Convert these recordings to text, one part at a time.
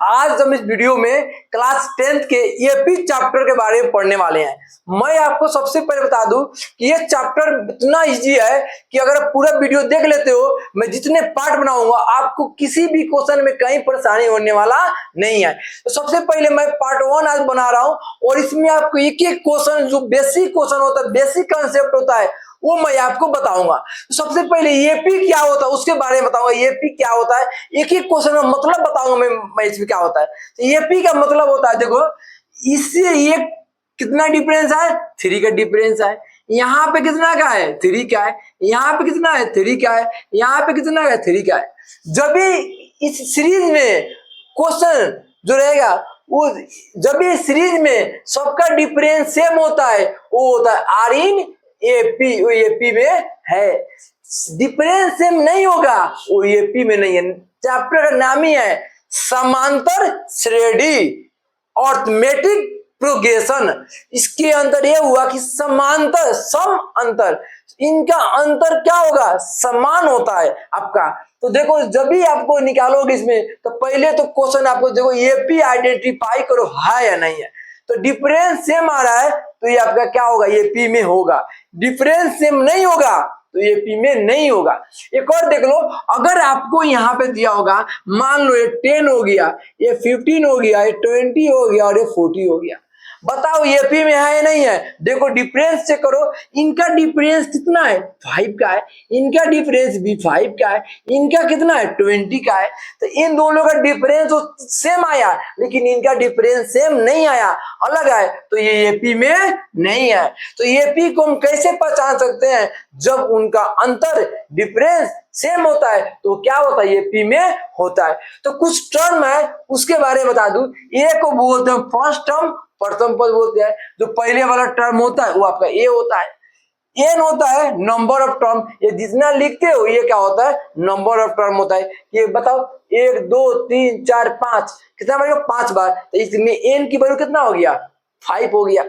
आज हम इस वीडियो में क्लास 10th के एपी चैप्टर के बारे में पढ़ने वाले हैं। मैं आपको सबसे पहले बता दूं कि ये चैप्टर इतना इजी है कि अगर आप पूरा वीडियो देख लेते हो, मैं जितने पार्ट बनाऊंगा आपको किसी भी क्वेश्चन में कहीं परेशानी होने वाला नहीं है। तो सबसे पहले मैं पार्ट 1 आज बना रहा हूं और इसमें आपको एक एक क्वेश्चन जो बेसिक क्वेश्चन होता है, बेसिक कंसेप्ट होता है, वो मैं आपको बताऊंगा। तो सबसे पहले एपी क्या होता है उसके बारे में बताऊंगा। एपी क्या होता है, एक एक क्वेश्चन में मतलब बताऊंगा मैं इसमें क्या होता है। तो एपी का मतलब होता है, देखो इससे ये कितना डिफरेंस है, 3 का डिफरेंस है। यहाँ पे कितना का है, 3 का है। यहाँ पे कितना है, 3 का है। यहाँ पे कितना है, 3 का है। जब भी इस सीरीज में क्वेश्चन जो रहेगा, वो जब भी सीरीज में सबका डिफरेंस सेम होता है, वो होता है आर इन एपी, वो एपी में है। डिफरेंस सेम नहीं होगा, वो एपी में नहीं है। चैप्टर का नाम ही है समांतर श्रेणी अर्थमेटिक प्रोग्रेशन। इसके अंदर यह हुआ कि समांतर सम अंतर, इनका अंतर क्या होगा, समान होता है आपका। तो देखो जब भी आपको निकालोगे इसमें, तो पहले तो क्वेश्चन आपको देखो एपी आइडेंटिफाई करो है या नहीं है। तो डिफरेंस सेम आ रहा है तो ये आपका क्या होगा, एपी में होगा। डिफरेंस सेम नहीं होगा तो एपी में नहीं होगा। एक और देख लो, अगर आपको यहाँ पे दिया होगा, मान लो ये 10 हो गया, ये 15 हो गया, ये 20 हो गया और ये 40 हो गया, बताओ एपी में है या नहीं है। देखो डिफरेंस चेक करो, इनका डिफरेंस कितना है, 5 का है। इनका डिफरेंस भी 5 का है। इनका कितना है, 20 का है। तो इन दोनों का डिफरेंस तो सेम आया, लेकिन इनका डिफरेंस सेम नहीं आया, अलग है, तो ये एपी में नहीं है। तो एपी को हम कैसे पहचान सकते हैं, जब उनका अंतर डिफरेंस सेम होता है तो क्या होता है, एपी में होता है। तो कुछ टर्म है उसके बारे में बता दूं। ए को बोलते हैं फर्स्ट टर्म, प्रथम पद बोलते हैं। जो पहले वाला टर्म होता है वो आपका ए होता है। एन होता है नंबर ऑफ टर्म, ये जितना लिखते हो ये क्या होता है, नंबर ऑफ टर्म होता है। ये बताओ 1 2 3 4 5 कितना बार, 5 बार। तो इसमें एन की वैल्यू कितना हो गया, 5 हो गया।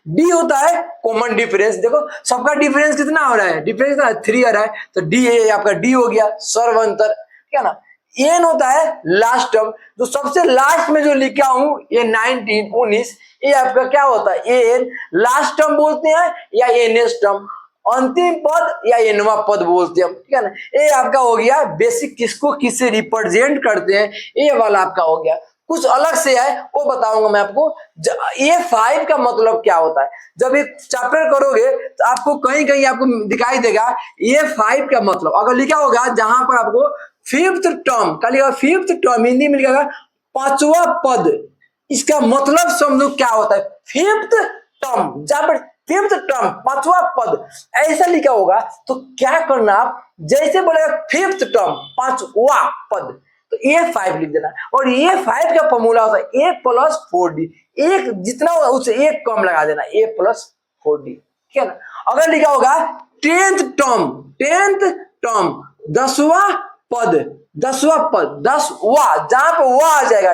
डी होता है कॉमन डिफरेंस, देखो सबका डिफरेंस कितना हो रहा है, डिफरेंस कितना 3 आ रहा है, तो डी आपका डी हो गया, सर्व अंतर, ठीक है ना। एन होता है लास्ट टर्म, जो सबसे लास्ट में जो लिखा हूं ये 19 19, ये आपका क्या होता है, एन लास्ट टर्म बोलते हैं या एनएस टर्म, अंतिम पद या एनवा पद बोलते हैं, ठीक है ना। ये आपका हो गया बेसिक, किसको किससे रिप्रेजेंट करते हैं, ये वाला आपका हो गया। कुछ अलग से है वो बताऊंगा मैं आपको। ये 5 का मतलब क्या होता है, जब एक चैप्टर करोगे तो आपको कहीं कहीं आपको दिखाई देगा ये 5 का मतलब, अगर लिखा होगा जहां पर आपको 5th टर्म का लिखा, 5th टर्म हिंदी में लिखा 5वां पद, इसका मतलब समझो क्या होता है, 5th टर्म, जहां पर 5th टर्म 5वां पद ऐसा लिखा होगा तो क्या करना, आप जैसे बोलेगा 5th टर्म 5वां पद, तो ए 5 लिख देना। और ए 5 का फॉर्मूला होता है ए प्लस 4डी, एक जितना होगा उससे एक कम लगा देना, ए प्लस 4डी, ठीक है ना। अगर लिखा होगा 10th टर्म 10वां पद, 10वां पद 10वां, जहां पे वां आ जाएगा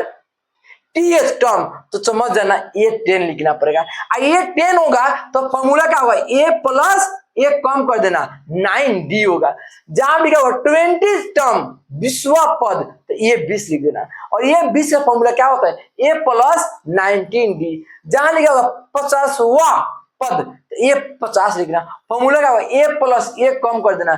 टीएच टर्म, तो समझ जाना ए 10 लिखना पड़ेगा। ये 10 होगा तो फॉर्मूला क्या होगा, ए प्लस एक कम कर देना 9डी होगा। जहां लिखा होगा 20 टर्म 20वां पद, तो ये 20 लिख देना। और ये 20 का फॉर्मूला क्या होता है, ए प्लस 19डी। जहां लिखा होगा 50वां पद, तो ये 50 लिखना, फॉर्मूला क्या होगा, ए प्लस एक कम कर देना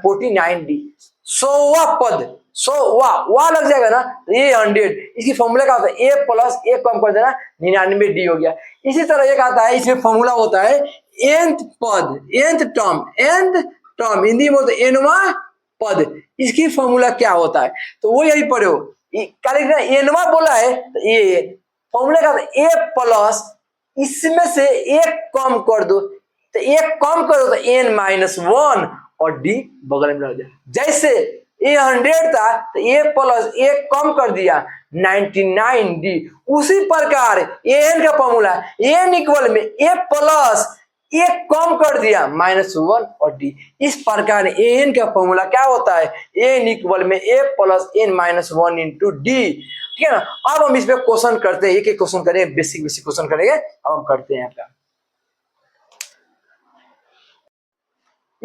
49डी। 100वां पद, 100वां लग जाएगा ना, ये 100, इसकी फॉर्मूला क्या होता है, ए प्लस एक कम कर देना 99डी हो गया। इसी तरह एक आता है, इसमें फॉर्मूला होता है nth पद, nth टर्म हिंदी में एनवा पद, इसकी फॉर्मूला क्या होता है, तो वो यही पढ़ो। एनवा बोला है तो ये फॉर्मूला क्या होता है, ए प्लस इसमें से एक कम कर दो, तो एक कम करो तो एन माइनस 1 और डी बगल में लग जाए। जैसे ए 100 था तो ए प्लस एक कम कर दिया 99डी। उसी प्रकार एन का फॉर्मूला एन इक्वल में ए प्लस एक कम कर दिया -1 और डी। इस प्रकार एन का फॉर्मूला क्या होता है, एन इक्वल में a plus n minus 1 into d, ठीक है ना। अब हम इस पे क्वेश्चन करते हैं, एक एक क्वेश्चन करेंगे, बेसिक क्वेश्चन करेंगे। अब हम करते हैं आपका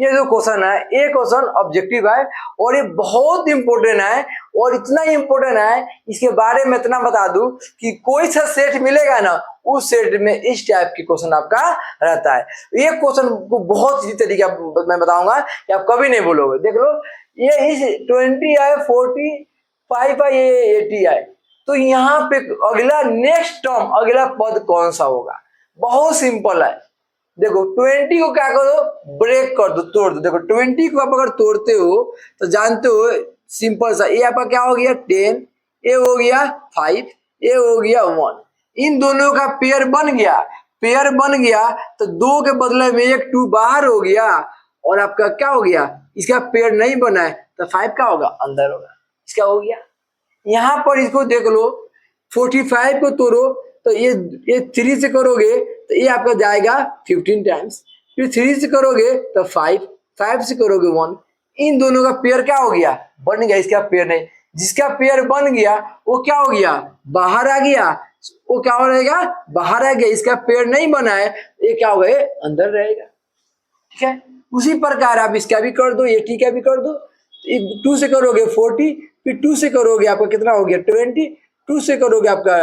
ये जो क्वेश्चन है ये क्वेश्चन ऑब्जेक्टिव है और ये बहुत इंपॉर्टेंट है और इतना इंपॉर्टेंट है इसके बारे में इतना बता दूं कि कोई सा सेट मिलेगा ना उस सेट में इस टाइप की क्वेश्चन आपका रहता है। ये क्वेश्चन को बहुत इसी तरीके मैं बताऊंगा कि आप कभी नहीं भूलोगे। देख लो ये इस 20 है 45 है ये 80 है तो यहाँ पे अगला नेक्स्ट टर्म अगला पद कौन सा होगा। बहुत सिंपल है। देखो 20 को क्या करो ब्रेक कर दो तोड़ दो। देखो 20 को आप अगर तोड़ते हो तो जानते हो सिंपल सा ये आपका क्या हो गया 10 ये हो गया 5 ये हो गया 1 इन दोनों का पेयर बन गया। पेयर बन गया तो 2 के बदले में एक 2 बाहर हो गया और आपका क्या हो गया इसका पेयर नहीं बना है तो 5 क्या होगा अंदर होगा। इसका हो गया। यहाँ पर इसको देख लो 45 को तोड़ो तो ये 3 से करोगे तो ये आपका जाएगा 15 टाइम्स फिर 3 से करोगे तो 5 से करोगे 1 इन दोनों का पेयर क्या हो गया बन गया। इसका पेयर नहीं जिसका पेयर बन गया वो क्या हो गया बाहर आ गया वो क्या हो रहेगा बाहर आ गया। इसका पेयर नहीं बना है ये क्या होगा ये अंदर रहेगा। ठीक है उसी प्रकार आप इसका भी कर दो 80 का भी कर दो 2 से करोगे 40 फिर 2 से करोगे आपका कितना हो गया 20 2 से करोगे आपका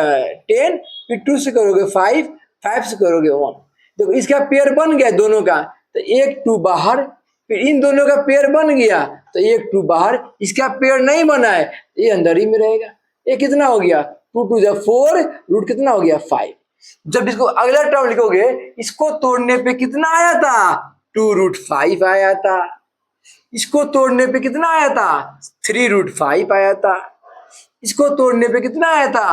10 फिर 2 से करोगे 5 से करोगे 1। देखो इसका पेयर बन गया दोनों का तो एक 2 बाहर फिर इन दोनों का पेयर बन गया तो एक 2 बाहर। इसका पेयर नहीं बना है ये अंदर ही में रहेगा। ये कितना हो गया 2 2 जा 4 रूट कितना हो गया 5। जब इसको अगला टर्म लिखोगे इसको तोड़ने पे कितना आया था 2 रूट 5 आया था। इसको तोड़ने पे कितना आया था 3 रूट 5 आया था। इसको तोड़ने पे कितना आया था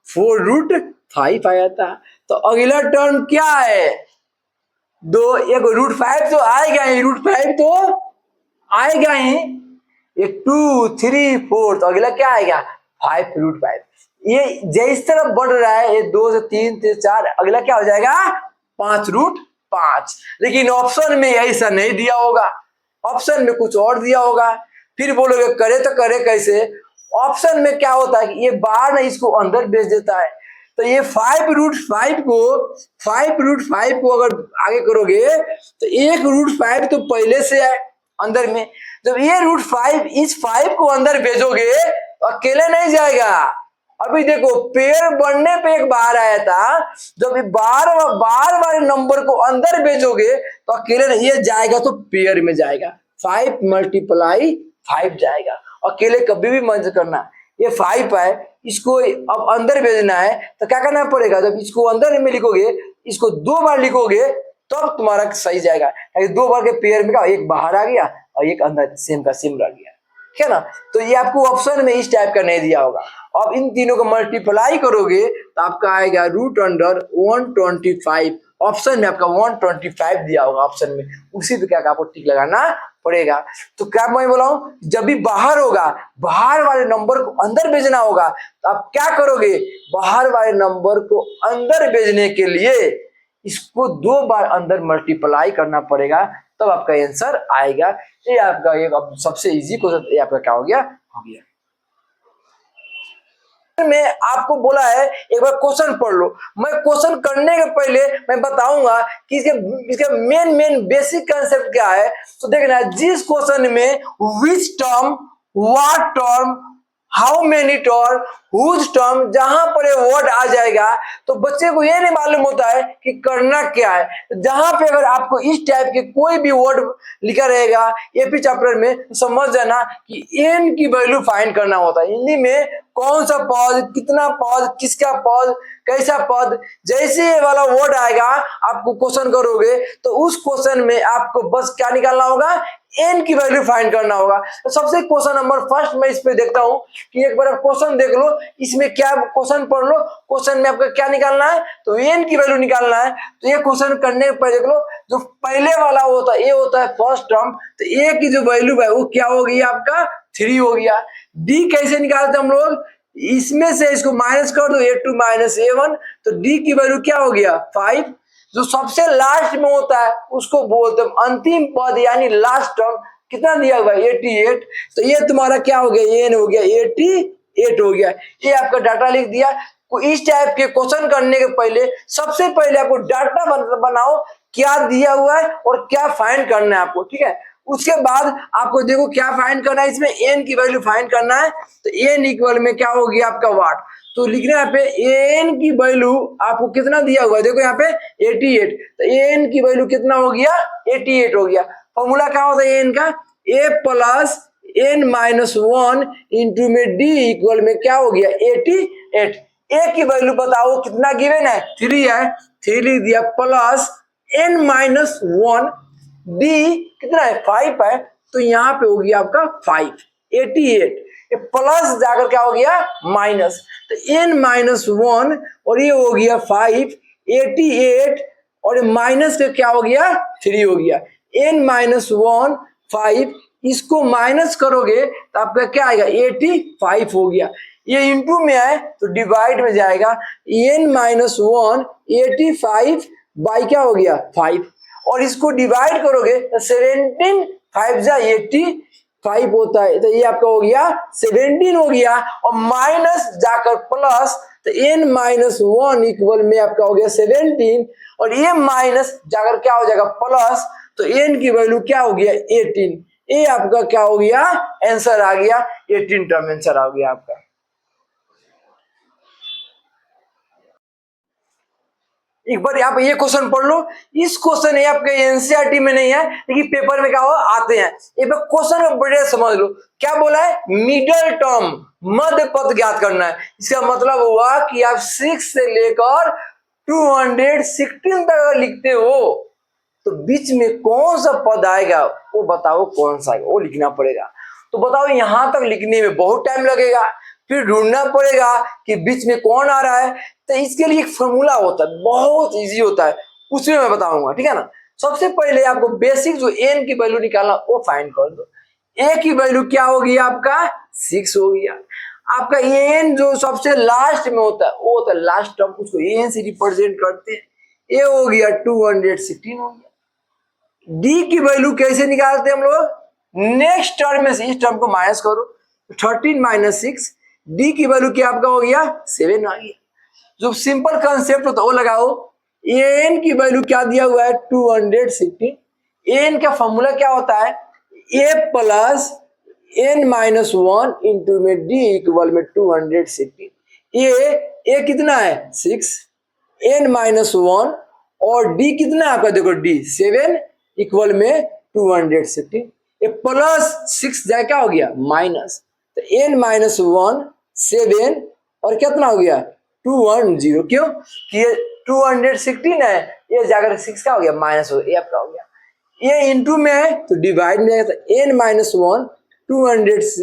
4 रूट 5 आया था। तो अगला टर्म क्या है 2 एक रूट 5 तो आएगा ही रूट 5 तो आएगा ही ये 2 3 4 तो अगला क्या आएगा 5 रूट 5। ये जिस तरफ बढ़ रहा है ये 2 से 3 से 4 अगला क्या हो जाएगा 5 रूट 5। लेकिन ऑप्शन में ऐसा नहीं दिया होगा ऑप्शन में कुछ और दिया होगा। फिर बोलोगे करे तो करे कैसे। ऑप्शन में क्या होता है कि ये बाहर ना इसको अंदर भेज देता है तो ये 5 रूट 5 को अगर आगे करोगे तो एक रूट 5 तो पहले से है अंदर में। जब ये रूट 5 इस 5 को अंदर भेजोगे तो अकेले नहीं जाएगा। अभी देखो पेयर बनने पे एक बाहर आया था जब बार वाले नंबर को अंदर भेजोगे तो अकेले नहीं ये जाएगा तो पेयर में जाएगा 5 मल्टीप्लाई 5 जाएगा। अकेले कभी भी मत करना। ये 5 है इसको अब अंदर भेजना है तो क्या करना पड़ेगा जब इसको अंदर में लिखोगे इसको 2 बार लिखोगे तब तुम्हारा सही जाएगा। 2 बार के पेयर में क्या एक बाहर आ गया और एक अंदर सेम का सेम रह गया। ठीक है ना। तो ये आपको ऑप्शन में इस टाइप का नहीं दिया होगा। अब इन तीनों को मल्टीप्लाई करोगे तो आपका आएगा रूट अंडर 125। ऑप्शन में आपका 125 दिया होगा ऑप्शन में उसी पे क्या आपको टिक लगाना पड़ेगा। तो क्या मैं बोला हूं जब भी बाहर होगा बाहर वाले नंबर को अंदर भेजना होगा तो आप क्या करोगे बाहर वाले नंबर को अंदर भेजने के लिए इसको 2 बार अंदर मल्टीप्लाई करना पड़ेगा तब आपका आंसर आएगा। ये आपका एक सबसे इजी क्वेश्चन ये आपका क्या हो गया में आपको बोला है एक बार क्वेश्चन पढ़ लो। मैं क्वेश्चन करने के पहले मैं बताऊंगा कि इसके मेन बेसिक कंसेप्ट क्या है। तो देखना जिस क्वेश्चन में which term what term how many term whose term जहां पर वर्ड आ जाएगा तो बच्चे को ये नहीं मालूम होता है कि करना क्या है। जहां पे अगर आपको इस टाइप के कोई भी वर्ड लिखा रहेगा एपी चैप्टर में तो समझ जाना कि एन की वैल्यू फाइंड करना होता है। हिंदी में कौन सा पद कितना पद किसका पद कैसा पद जैसे ये वाला वर्ड आएगा आपको क्वेश्चन करोगे तो उस क्वेश्चन में आपको बस क्या निकालना होगा एन की वैल्यू फाइंड करना होगा। तो सबसे क्वेश्चन नंबर फर्स्ट मैं इस पे देखता हूं कि एक बार आप क्वेश्चन देख लो इसमें क्या क्वेश्चन पढ़ लो क्वेश्चन में आपका क्या निकालना है तो एन की वैल्यू निकालना है। तो ये क्वेश्चन करने के पहले देख लो जो पहले वाला होता है ये होता है फर्स्ट टर्म तो ए की जो वैल्यू है वो क्या हो गई आपका 3 हो गया। डी कैसे निकालते हम लोग इसमें से इसको माइनस कर दो a2 माइनस a1 तो डी की वैल्यू क्या हो गया 5। जो सबसे लास्ट में होता है उसको बोलते हैं अंतिम पद यानी लास्ट टर्म कितना दिया हुआ 88 तो ये तुम्हारा क्या हो गया एन हो गया 88 हो गया। ये आपका डाटा लिख दिया। इस टाइप के क्वेश्चन करने के पहले सबसे पहले आपको डाटा बनाओ क्या दिया हुआ है और क्या फाइंड करना है आपको। ठीक है उसके बाद आपको देखो क्या फाइंड करना है, इसमें एन की वैल्यू फाइंड करना है। तो एन इक्वल में क्या होगी आपका वाट, तो लिखना है यहाँ पे एन की वैल्यू आपको कितना दिया हुआ है, देखो यहाँ पे 88, तो एन की वैल्यू कितना हो गया 88 हो गया। फॉर्मूला क्या होता है एन का, ए प्लस एन माइनस 1 इंटू में डी इक्वल में क्या हो गया 88। ए की वैल्यू बताओ कितना गिवन है 3 है, 3 लिख दिया, प्लस एन माइनस 1 डी कितना है 5 है, तो यहाँ पे हो गया आपका 588, प्लस जाकर क्या हो गया माइनस, तो एन माइनस 1 और ये हो गया 588 और माइनस का क्या हो गया 3 हो गया, एन माइनस 1 5, इसको माइनस करोगे तो आपका क्या आएगा 85 हो गया। ये इंटू में आए तो डिवाइड में जाएगा, एन माइनस 1 85 बाई क्या हो गया 5, और इसको डिवाइड करोगे तो 17 5 जा 85 होता है, तो ये आपका हो गया 17 हो गया, और माइनस जाकर प्लस, तो एन माइनस 1 इक्वल में आपका हो गया 17 और ये माइनस जाकर क्या हो जाएगा प्लस, तो एन की वैल्यू क्या हो गया 18, ये आपका क्या हो गया आंसर आ गया 18 टर्म आंसर आ गया आपका। एक बार आप ये क्वेश्चन पढ़ लो, इस क्वेश्चन आपके एनसीईआरटी में नहीं है लेकिन पेपर में क्या हो आते हैं, ये क्वेश्चन को बड़े समझ लो। क्या बोला है, मिडल टर्म मध्य पद ज्ञात करना है। इसका मतलब हुआ कि आप 6 से लेकर 216 तक लिखते हो तो बीच में कौन सा पद आएगा वो बताओ कौन सा आएगा, वो लिखना पड़ेगा। तो बताओ यहां तक लिखने में बहुत टाइम लगेगा, फिर ढूंढना पड़ेगा कि बीच में कौन आ रहा है। तो इसके लिए एक फॉर्मूला होता है, बहुत इजी होता है, उसमें मैं बताऊंगा, ठीक है ना। सबसे पहले आपको बेसिक जो एन की वैल्यू निकालना वो फाइंड कर दो। ए की वैल्यू क्या होगी आपका 6 हो गया। आपका एन जो सबसे लास्ट में होता है वो होता है लास्ट टर्म, उसको एन से रिप्रेजेंट करते हैं, ए हो गया 216 हो गया। डी की वैल्यू कैसे निकालते हैं हम लोग, नेक्स्ट टर्म में से इस टर्म को माइनस करो, 13 माइनस 6, डी की वैल्यू क्या आपका हो गया 7 आ गया। जो सिंपल कंसेप्ट होता है वो लगाओ। एन की वैल्यू क्या दिया हुआ है 216, एन का फॉर्मूला क्या होता है ए प्लस एन माइनस 1 इंटू में डी इक्वल में 216, ए कितना है 6, एन माइनस 1 और डी कितना आपका देखो डी 7 इक्वल में 216, ये प्लस 6 जाए क्या हो गया माइनस, तो एन माइनस 1 7 और कितना हो गया 210, क्यों कि ये 216 है, ये जाकर 6 का हो गया माइनस हो गया, आपका हो गया। ये इंटू में है तो डिवाइड में आएगा, तो एन माइनस 1 210,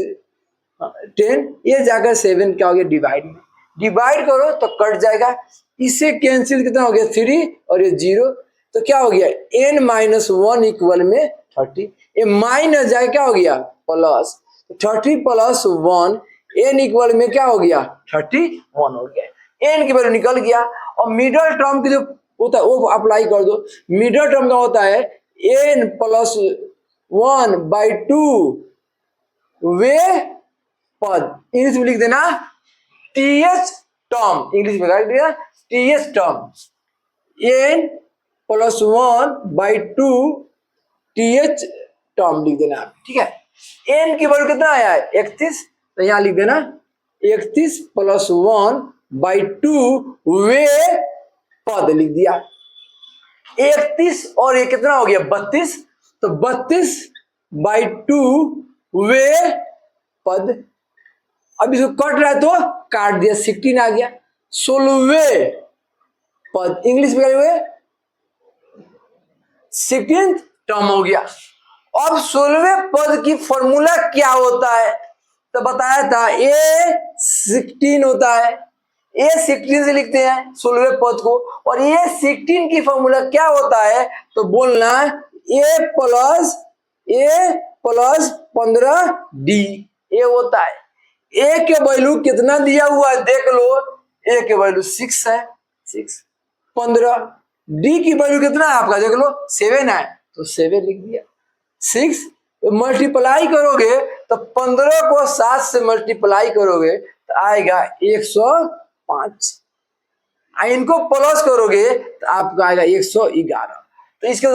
ये जाकर 7 क्या हो गया डिवाइड में, डिवाइड करो तो कट जाएगा, इससे कैंसिल कितना हो गया 3 और ये 0, तो क्या हो गया एन माइनस 1 इक्वल में 30, ये माइनस जाए क्या हो गया प्लस, 30 प्लस 1 एन इक्वल में क्या हो गया 31 हो गया, एन की वैल्यू निकल गया। और मिडल टर्म की जो होता है वो अप्लाई कर दो। मिडल टर्म का होता है एन प्लस 1/2 वे पद, इंग्लिश में लिख देना टीएच टर्म, इंग्लिश में लिख देना TH term, N plus 1/2 TH term लिख देना, ठीक है। एन की वैल्यू कितना आया है 31, तो यहां लिख देना 31 प्लस 1/2 वे पद लिख दिया। 31 और ये कितना हो गया 32, तो 32/2 वे पद, अब इसको कट रहा है तो काट दिया 16 आ गया, 16वें पद, इंग्लिश में हुए 16th टर्म हो गया। अब 16वें पद की फॉर्मूला क्या होता है, तो बताया था A16 होता है, A16 से लिखते हैं 16वें पद को, और A16 की फॉर्मूला क्या होता है तो बोलना A प्लस 15D, ये होता है। ए के वैल्यू कितना दिया हुआ है देख लो, ए के वैल्यू 6 है, 6 15, डी की वैल्यू कितना है आपका देख लो 7 है, तो 7 लिख दिया। 6 मल्टीप्लाई करोगे तो 15 को 7 से मल्टीप्लाई करोगे तो आएगा 105, इनको प्लस करोगे तो आपका आएगा 111, तो इसके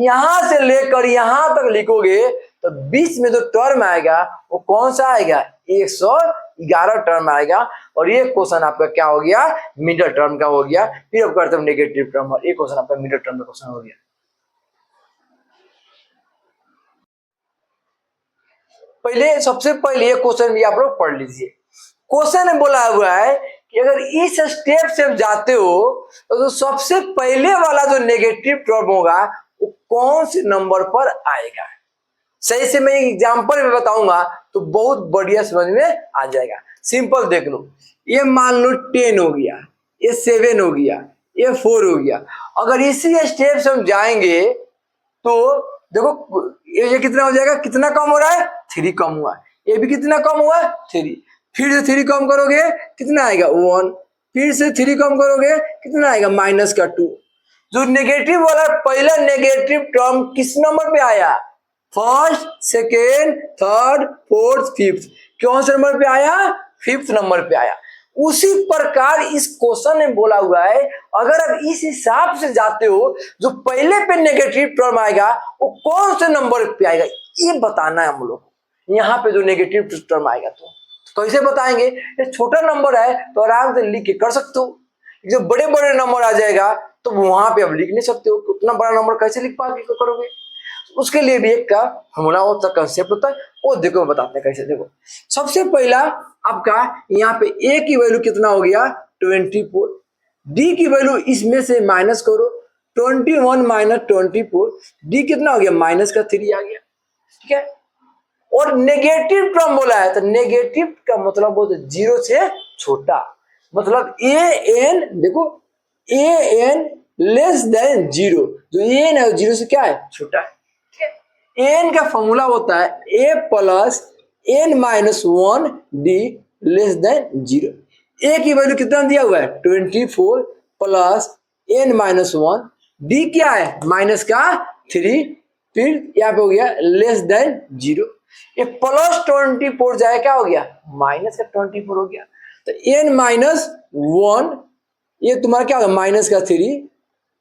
यहां से लेकर यहां तक लिखोगे तो बीच में जो टर्म आएगा वो कौन सा आएगा, 111 टर्म आएगा। और ये क्वेश्चन आपका क्या हो गया, मिडिल टर्म का हो गया। फिर अब करते हैं नेगेटिव टर्म, और ये क्वेश्चन आपका मिडिल टर्म का क्वेश्चन हो गया। पहले सबसे पहले ये क्वेश्चन भी आप लोग पढ़ लीजिए। क्वेश्चन में बोला हुआ है कि अगर इस स्टेप से जाते हो तो सबसे पहले वाला जो नेगेटिव टर्म होगा वो कौन से नंबर पर आएगा। सही से मैं एग्जांपल में बताऊंगा तो बहुत बढ़िया समझ में आ जाएगा। सिंपल देख लो, ये मान लो 10 हो गया, ये 7 हो गया, ये 4 हो गया। अगर इसी स्टेप से हम जाएंगे तो देखो ये कितना हो जाएगा, कितना कम हो रहा है, 3 कम हुआ। ये भी कितना कम हुआ, 3। फिर से 3 कम करोगे कितना आएगा, 1। फिर से 3 कम करोगे कितना आएगा, -2। जो नेगेटिव वाला पहला नेगेटिव टर्म किस नंबर पे आया, first, second, third, fourth, fifth. कौन से नंबर पे आया, 5th नंबर पे आया। उसी प्रकार इस क्वेश्चन में बोला हुआ है अगर आप इस हिसाब से जाते हो जो पहले पे नेगेटिव टर्म आएगा वो कौन से नंबर पे आएगा, ये बताना है हम लोग। यहाँ पे जो नेगेटिव टर्म आएगा तो कैसे बताएंगे, ये छोटा नंबर है तो आराम से लिख के कर सकते हो। जो बड़े बड़े नंबर आ जाएगा तो वहां पे आप लिख नहीं सकते हो, उतना बड़ा नंबर कैसे लिख पाओगे, करोगे। उसके लिए भी एक का फॉर्मूला होता है, कंसेप्ट होता है, वो देखो बताते हैं कैसे। देखो सबसे पहला आपका यहाँ पे ए की वैल्यू कितना हो गया, 24। डी की वैल्यू इसमें से माइनस करो, 21 - 24, डी कितना हो गया, -3 आ गया। ठीक है, और नेगेटिव टर्म बोला है तो नेगेटिव का मतलब वो 0 से छोटा, मतलब ए एन, देखो ए एन लेस देन 0, जो एन है 0 से क्या है, छोटा है। एन का फॉर्मूला होता है a + n-1 d less than 0। ए की वैल्यू कितना दिया हुआ है, 24 + n-1, d क्या है, -3, फिर यहाँ पे हो गया लेस देन 0। ये +24 जाए क्या हो गया, -24 हो गया। तो n-1 ये तुम्हारा क्या होगा, -3,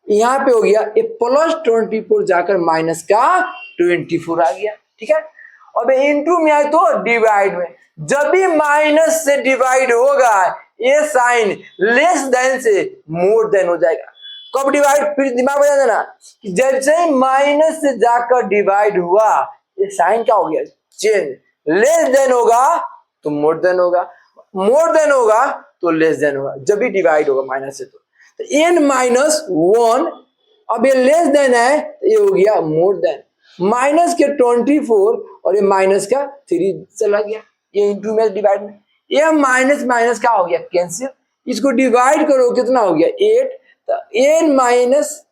यहाँ पे हो गया ये +24 जाकर -24 आ गया। ठीक है, अब इंटू में आए तो डिवाइड में, जब भी माइनस से डिवाइड होगा ये साइन लेस देन से मोर देन हो जाएगा। कब डिवाइड, फिर दिमाग बजा देना, जैसे ही माइनस से जाकर डिवाइड हुआ ये साइन क्या हो गया, चेंज। लेस देन होगा तो मोर देन होगा, मोर देन होगा तो लेस देन होगा, जब भी डिवाइड होगा माइनस से। तो n-1, अब ये लेस देन है ये हो गया मोर देन, माइनस के 24 और ये माइनस का 3 चला गया, ये इंटू में डिवाइड में, ये माइनस माइनस क्या हो गया, कैंसिल। इसको डिवाइड करो कितना हो गया, 8। तो n-1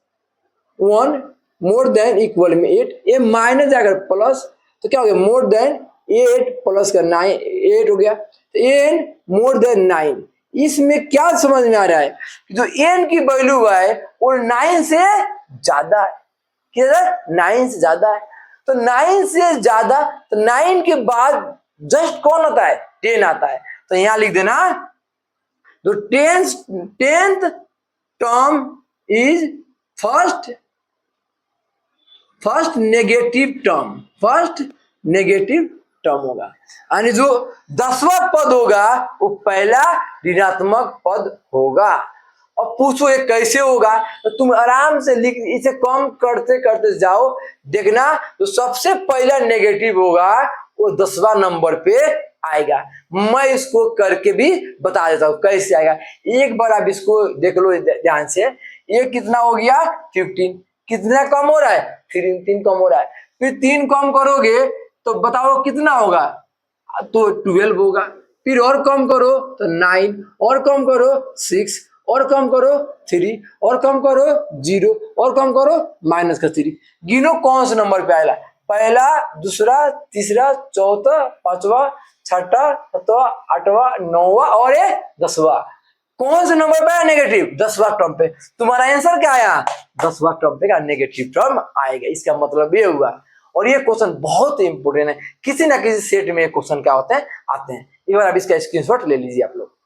मोर देन इक्वल में 8, ये माइनस जाकर प्लस तो क्या हो गया, मोर देन 8 प्लस का 9, 8 हो गया। तो n मोर देन 9, इसमें क्या समझ में आ रहा है, जो n की वैल्यू है वो 9 से ज्यादा है, किधर 9 से ज्यादा है। तो 9 से ज्यादा, तो 9 के बाद जस्ट कौन आता है, 10 आता है। तो यहां लिख देना जो 10th term is first negative term होगा, यानी जो 10वां पद होगा वो पहला ऋणात्मक पद होगा। और पूछो ये कैसे होगा, तो तुम आराम से लिख, इसे कम करते करते जाओ, देखना तो सबसे पहला नेगेटिव होगा वो 10वां नंबर पे आएगा। मैं इसको करके भी बता देता हूँ कैसे आएगा, एक बार आप इसको देख लो ध्यान से। ये कितना हो गया, 15, कितना कम हो रहा है, 3 कम हो रहा है। फिर 3 कम करोगे तो बताओ कितना होगा, तो 12 होगा। फिर और कम करो तो 9, और कम करो 6, और कम करो 3, और कम करो 0, और कम करो -3। गिनो कौन सा नंबर पे आएगा, पहला, दूसरा, तीसरा, चौथा, पांचवा, छठा, सातवां, आठवां, 9वां और ये 10वां। कौन से नंबर पे आया नेगेटिव, 10वां टर्म पे। तुम्हारा आंसर क्या आया, 10वां टर्म पे का नेगेटिव टर्म आएगा। इसका मतलब ये हुआ। और ये क्वेश्चन बहुत इंपोर्टेंट है, किसी ना किसी सेट में क्वेश्चन क्या होते हैं, आते हैं। एक बार आप इसका स्क्रीनशॉट ले लीजिए आप लोग।